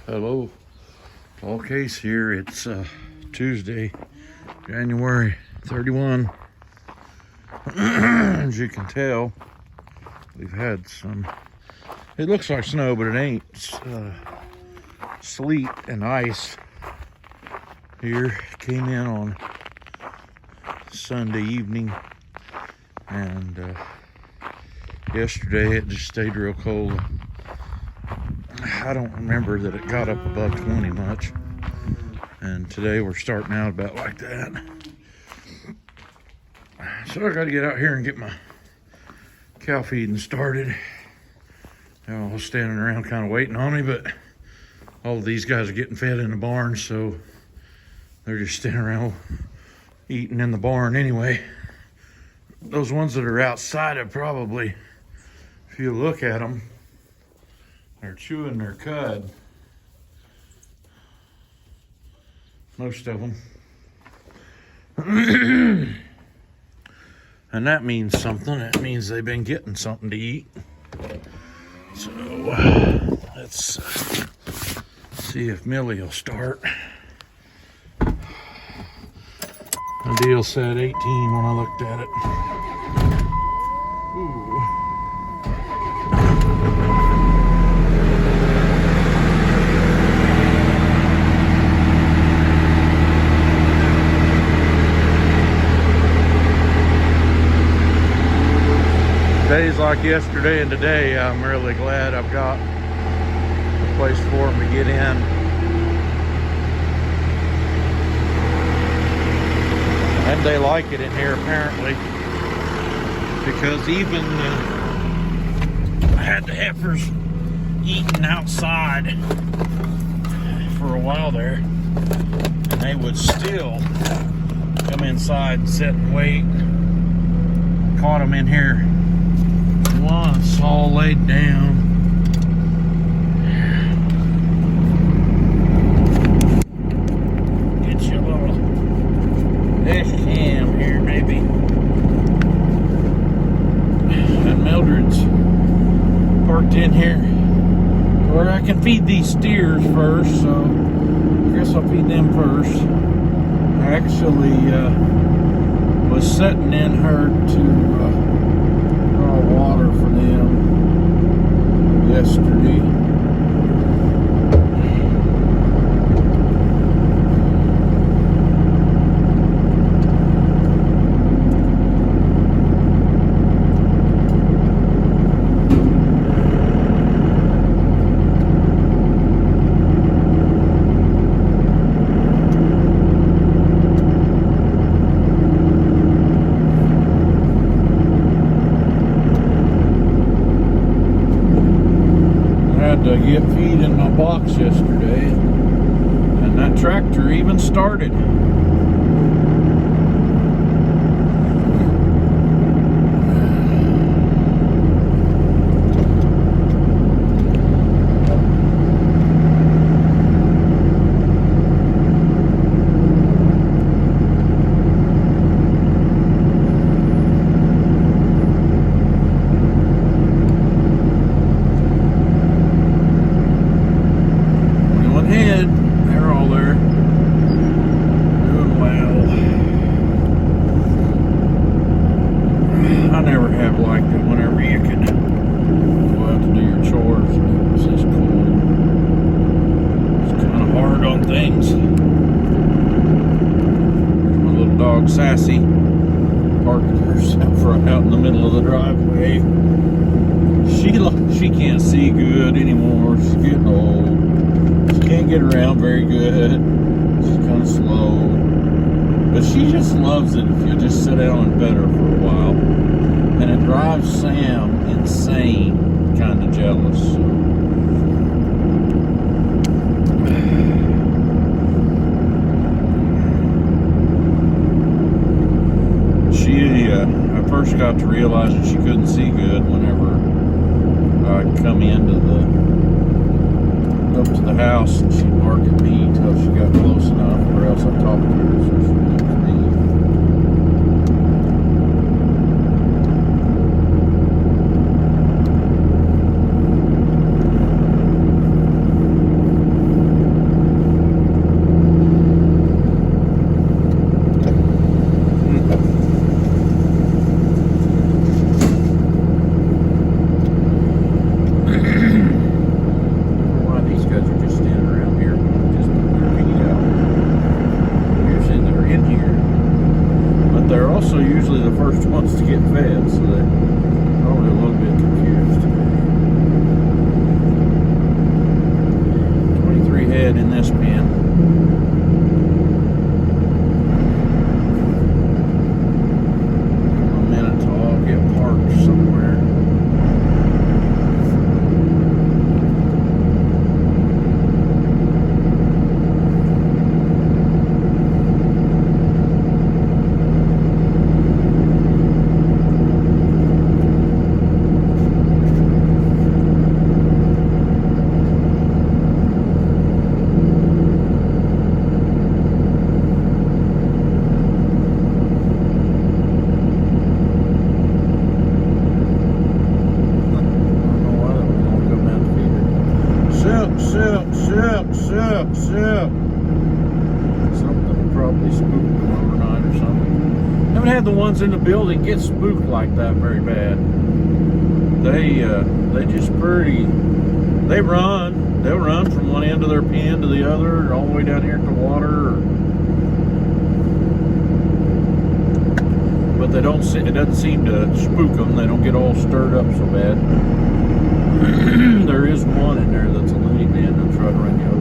Hello, Paul Case here. It's Tuesday, January 31. As you can tell, we've had some, it looks like snow, but it ain't. It's, sleet and ice here. Came in on Sunday evening, and yesterday it just stayed real cold. I don't remember that it got up above 20 much, and today we're starting out about like that. So I got to get out here and get my cow feeding started. They're all standing around kind of waiting on me, but all of these guys are getting fed in the barn, so they're just standing around eating in the barn anyway. Those ones that are outside have probably, if you look at them, they're chewing their cud. Most of them. And that means something. That means they've been getting something to eat. So let's see if Millie will start. The deal said 18 when I looked at it. Ooh. Days like yesterday and today, I'm really glad I've got a place for them to get in. And they like it in here apparently, because even I had the heifers eating outside for a while there, and they would still come inside and sit and wait. Caught them in here once, all laid down. Get your little dash cam here, maybe. And Mildred's parked in here where I can feed these steers first, so I guess I'll feed them first. I actually was setting in her to water for them yesterday. To get feed in my box yesterday, and that tractor even started. They're all there, doing well. I never have liked it whenever you can go out to do your chores. It's just cool. It's kind of hard on things. There's my little dog Sassy, parking herself right out in the middle of the driveway. She can't see good anymore. She's getting old. Can't get around very good. She's kind of slow, but she just loves it if you just sit down and pet her for a while. And it drives Sam insane, kind of jealous. I first got to realize that she couldn't see good whenever I'd come up to the house, and she'd bark at me until she got close enough, or else I'd talk to her so she'd look at me. Sip. Something probably spooked them overnight or something. Haven't had the ones in the building get spooked like that very bad. They just they run. They'll run from one end of their pen to the other, all the way down here to water. But they don't. It doesn't seem to spook them. They don't get all stirred up so bad. There is one in there that's a loony bin. I'll try to run you over.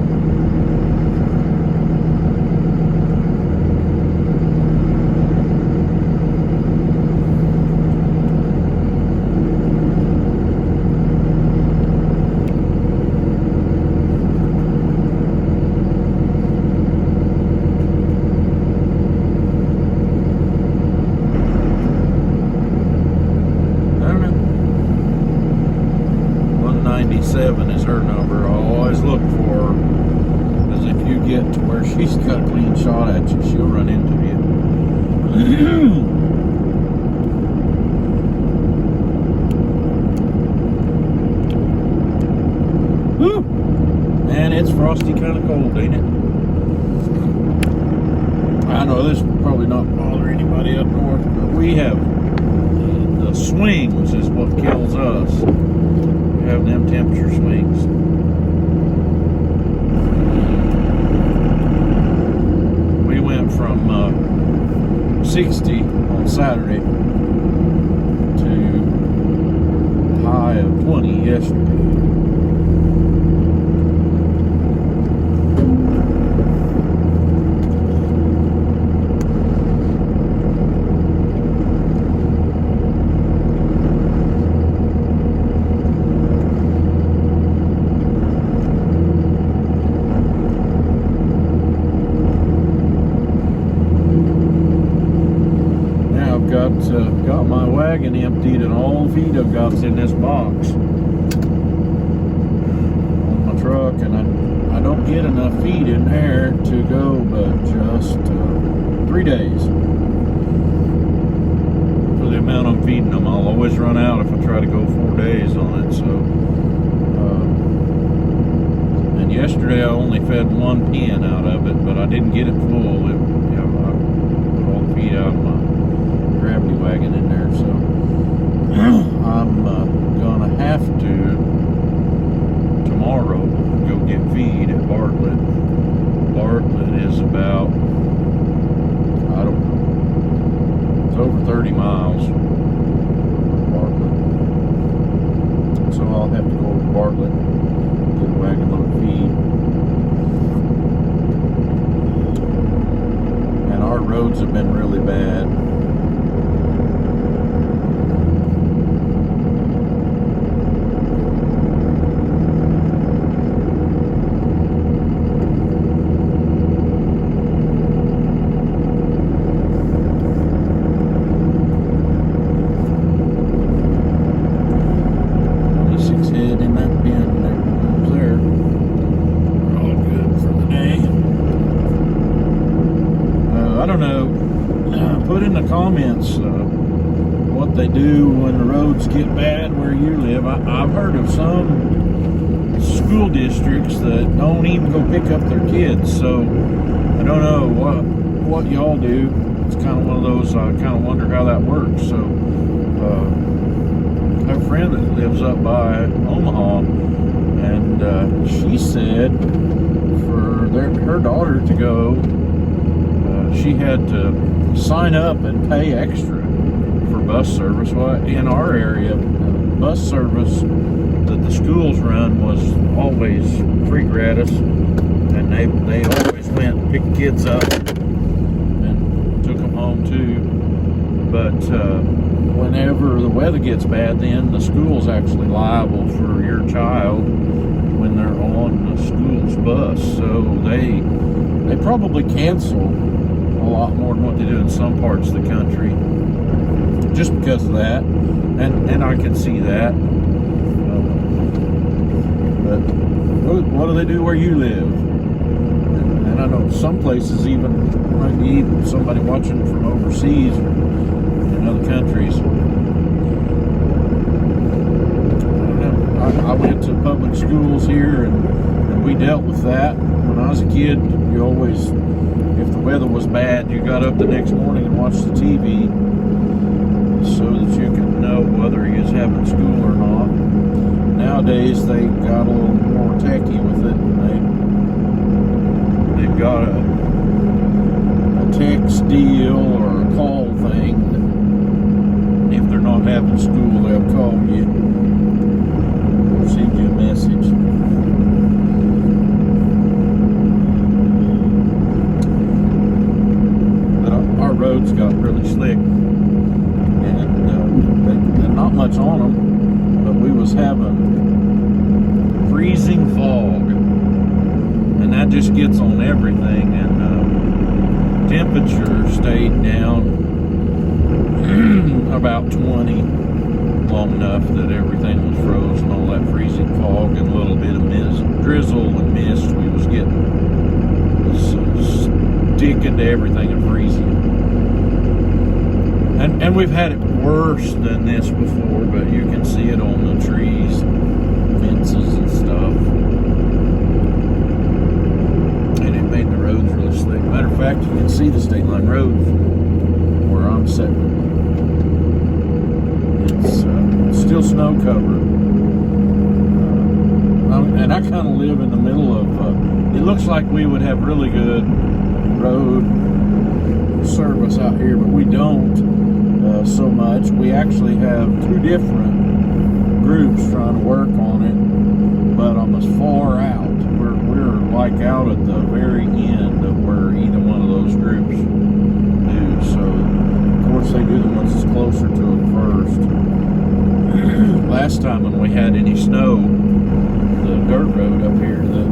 Is her number. I'll always look for her, because if you get to where she's got a clean shot at you, she'll run into you. Woo! Man, it's frosty, kind of cold, ain't it? I know this will probably not bother anybody up north, but we have the swings is what kills us. Have them temperature swings. We went from 60 on Saturday to a high of 20 yesterday. Got my wagon emptied and all the feed I've got's in this box on my truck, and I don't get enough feed in there to go but just 3 days for the amount I'm feeding them. I'll always run out if I try to go 4 days on it. So and yesterday I only fed 1 pen out of it, but I didn't get it full. I put all the feed out of my gravity wagon in there, so I'm gonna have to tomorrow go get feed at Bartlett. Bartlett is about, I don't know, it's over 30 miles from Bartlett, so I'll have to go over to Bartlett, get a wagon load of feed. And our roads have been really bad. Comments what they do when the roads get bad where you live. I've heard of some school districts that don't even go pick up their kids, so I don't know what y'all do. It's kind of one of those, I kind of wonder how that works. So I have a friend that lives up by Omaha, and she said for her daughter to go, she had to sign up and pay extra for bus service. Well, in our area, bus service that the schools run was always free, gratis, and they always went and picked kids up and took them home too. But whenever the weather gets bad, then the school's actually liable for your child when they're on the school's bus. So they probably cancel a lot more than what they do in some parts of the country, just because of that, and I can see that. But what do they do where you live? And I know some places even might be even somebody watching from overseas or in other countries. I went to public schools here, and we dealt with that. When I was a kid, you always, if the weather was bad, you got up the next morning and watched the TV so that you could know whether he was having school or not. Nowadays, they got a little more techy with it. They've got a text deal or a call thing. If they're not having school, they'll call you or send you a message. But our roads got really slick, and not much on them. But we was having freezing fog, and that just gets on everything. And temperature stayed down about 20 long enough that everything was frozen. All that freezing fog and a little bit of mist, drizzle and mist we was getting was sticking to everything and freezing. And we've had it worse than this before, but you can see it on the trees, fences and stuff. And it made the roads really slick. Matter of fact, you can see the state line road where I'm sitting. It's still snow covered. And I kind of live in the middle of, it looks like we would have really good road service out here, but we don't so much. We actually have two different groups trying to work on it, but I'm as far out. We're like out at the very end of where either one of those groups do. So, of course, they do the ones that's closer to it first. Last time when we had any snow, the dirt road up here that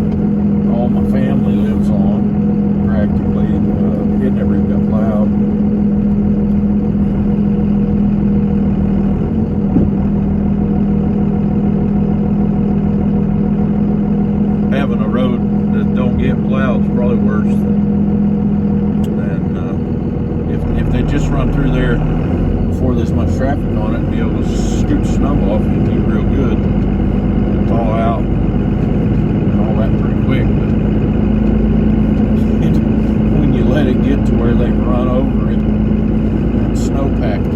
all my family lives on, practically, it never even got plowed. Having a road that don't get plowed is probably worse than if they just run through there before there's much traffic on it and be able to scoop snow off, it'd be real good and thaw out and all that pretty quick. But when you let it get to where they run over it and snowpacked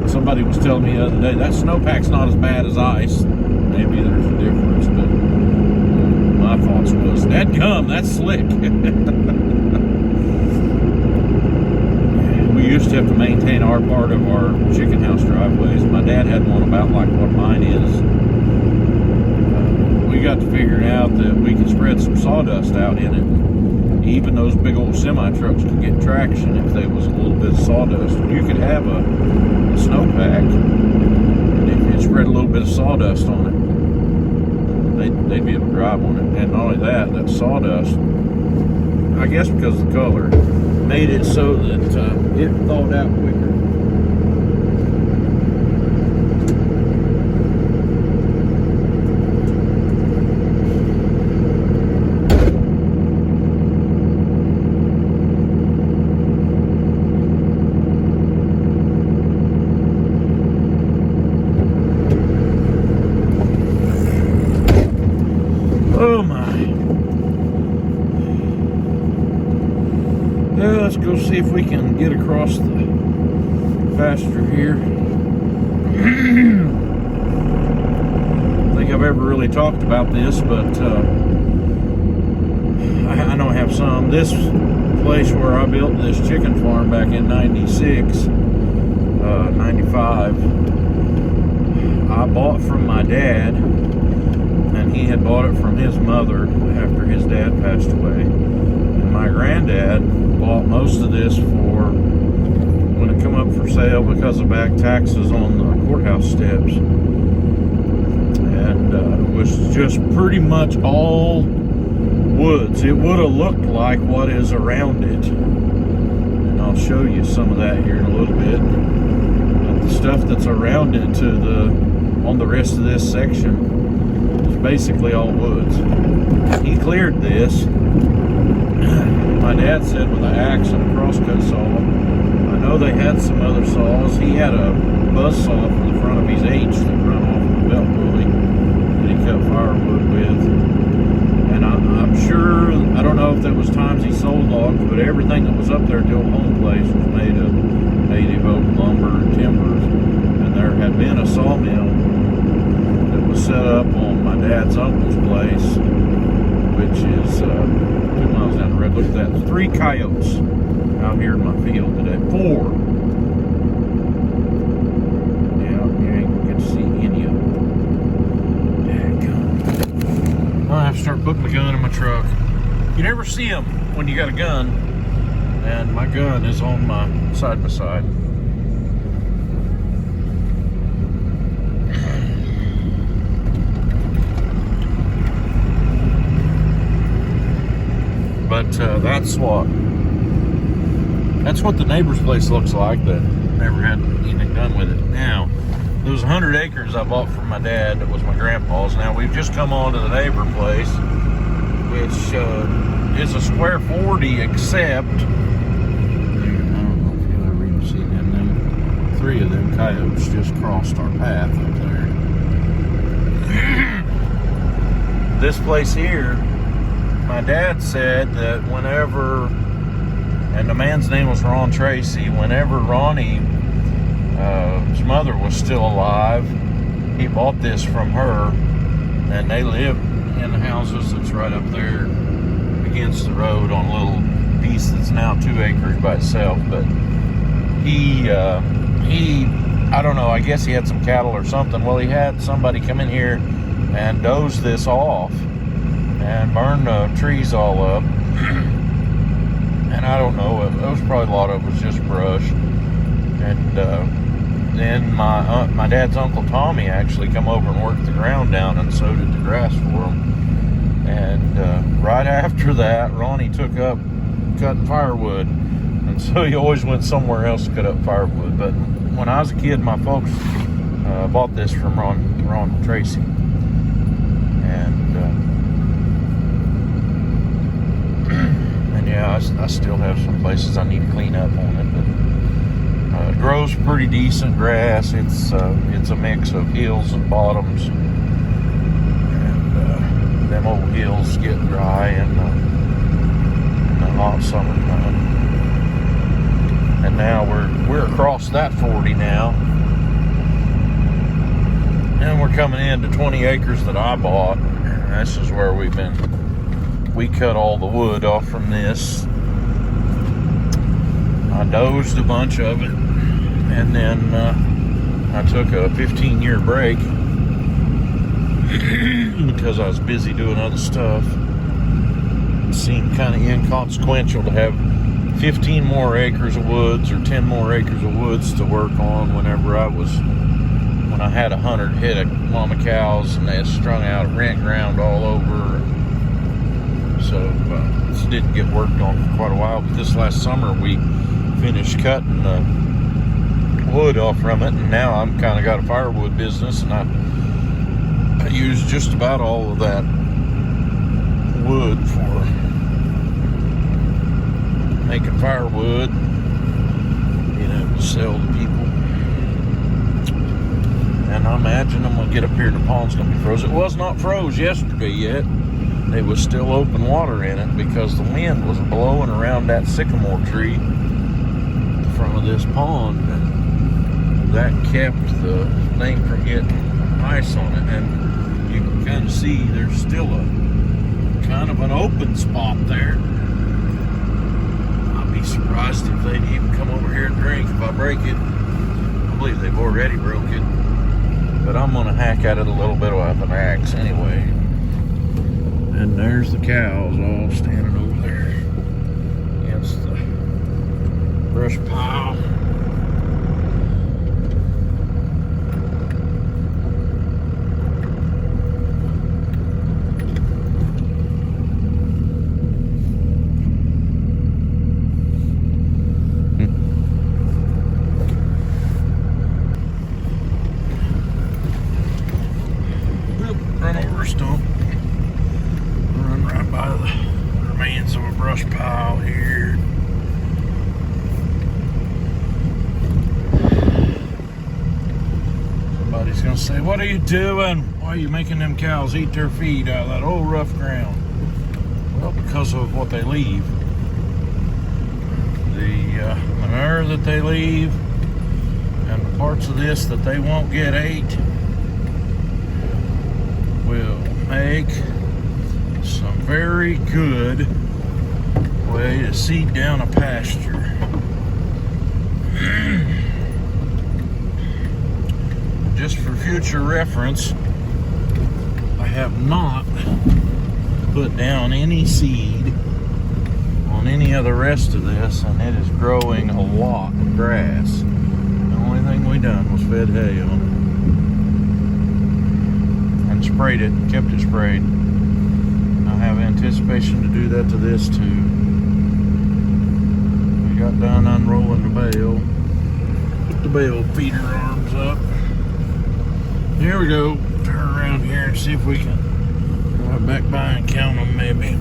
it, somebody was telling me the other day that snowpack's not as bad as ice. Maybe there's a difference, but my thoughts was, dadgum, that's slick. We used to have to maintain our part of our chicken house driveways. My dad had one about like what mine is. We got to figuring out that we could spread some sawdust out in it. Even those big old semi trucks could get traction if there was a little bit of sawdust. You could have a snowpack, and if you spread a little bit of sawdust on it, they'd be able to drive on it. And not only that, that sawdust, I guess because of the color, made it so that it thawed out quicker. Oh my. Let's go see if we can get across the pasture here. I don't think I've ever really talked about this, but I know I have some. This place where I built this chicken farm back in 96, 95, I bought from my dad, and he had bought it from his mother after his dad passed away. And my granddad bought most of this for when it come up for sale because of back taxes on the courthouse steps. And it was just pretty much all woods. It would have looked like what is around it. And I'll show you some of that here in a little bit. But the stuff that's around it on the rest of this section is basically all woods. He cleared this, my dad said, with an axe and a crosscut saw. I know they had some other saws. He had a buzz saw for the front of his H that run off the belt pulley that he cut firewood with. logs, but everything that was up there at the old home place was made of native oak lumber and timbers. And there had been a sawmill that was set up on my dad's uncle's place, which is 2 miles down the road. Look at that. 3 coyotes out here in my field today. 4. Yeah, you ain't gonna get to see any of them. Daggone. I'll have to start putting the gun in my truck. You never see them when you got a gun, and my gun is on my side-by-side. But that's what the neighbor's place looks like that never had anything done with it. Now, there was 100 acres I bought from my dad that was my grandpa's. Now, we've just come on to the neighbor place, which is a square 40, except, I don't know if you'll ever even see them. 3 of them coyotes just crossed our path up there. This place here, my dad said that whenever, and the man's name was Ron Tracy, whenever Ronnie's mother was still alive, he bought this from her, and they lived in the houses that's right up there against the road on a little piece that's now 2 acres by itself. But he I don't know, I guess he had some cattle or something. Well, he had somebody come in here and doze this off and burn the trees all up. And I don't know, it was probably a lot of it was just brush. And then my dad's Uncle Tommy actually come over and worked the ground down and sowed it to grass for him. And right after that, Ronnie took up cutting firewood. And so he always went somewhere else to cut up firewood. But when I was a kid, my folks bought this from Ron Tracy. And yeah, I still have some places I need to clean up on it, but it grows pretty decent grass. It's a mix of hills and bottoms, and them old hills get dry in the hot summertime. And now we're across that 40 now, and we're coming into 20 acres that I bought. And this is where we cut all the wood off from this. I dozed a bunch of it, and then I took a 15-year break because I was busy doing other stuff. It seemed kind of inconsequential to have 15 more acres of woods or 10 more acres of woods to work on when I had 100 head of mama cows and they had strung out rent ground all over. So this didn't get worked on for quite a while, but this last summer we finished cutting the wood off from it, and now I'm kind of got a firewood business, and I use just about all of that wood for making firewood, to sell to people. And I imagine I'm gonna get up here and the pond's gonna be frozen. It was not froze yesterday yet. There was still open water in it because the wind was blowing around that sycamore tree in front of this pond, and that kept the thing from getting ice on it. And you can kind of see there's still a kind of an open spot there. I'd be surprised if they'd even come over here and drink if I break it. I believe they've already broke it, but I'm gonna hack at it a little bit with an axe anyway. And there's the cows all standing over there against the brush pile. Run over a stump. Run right by the remains of a brush pile here. Somebody's gonna say, "What are you doing? Why are you making them cows eat their feed out of that old rough ground?" Well, because of what they leave. the manure that they leave and the parts of this that they won't get ate will make some very good way to seed down a pasture. Just for future reference, I have not put down any seed on any of the rest of this, and it is growing a lot of grass. The only thing we done was fed hay on it and sprayed it, kept it sprayed. I have anticipation to do that to this too. We got done unrolling the bale. Put the bale feeder arms up. Here we go. Turn around here and see if we can drive back by and count them maybe.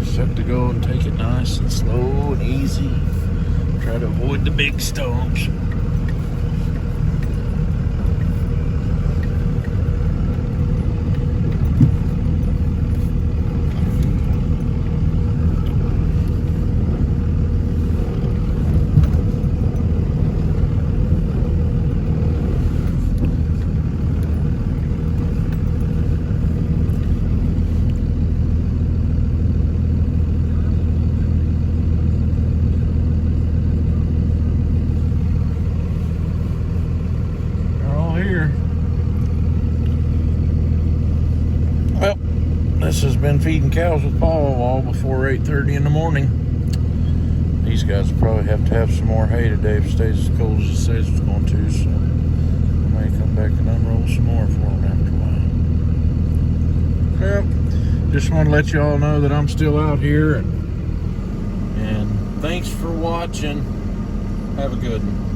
Set to go and take it nice and slow and easy. Try to avoid the big stumps. Well, this has been Feeding Cows with Paul all before 8:30 in the morning. These guys will probably have to have some more hay today if it stays as cold as it says it's going to, so I may come back and unroll some more for them after a while. Well, just want to let you all know that I'm still out here, and thanks for watching. Have a good one.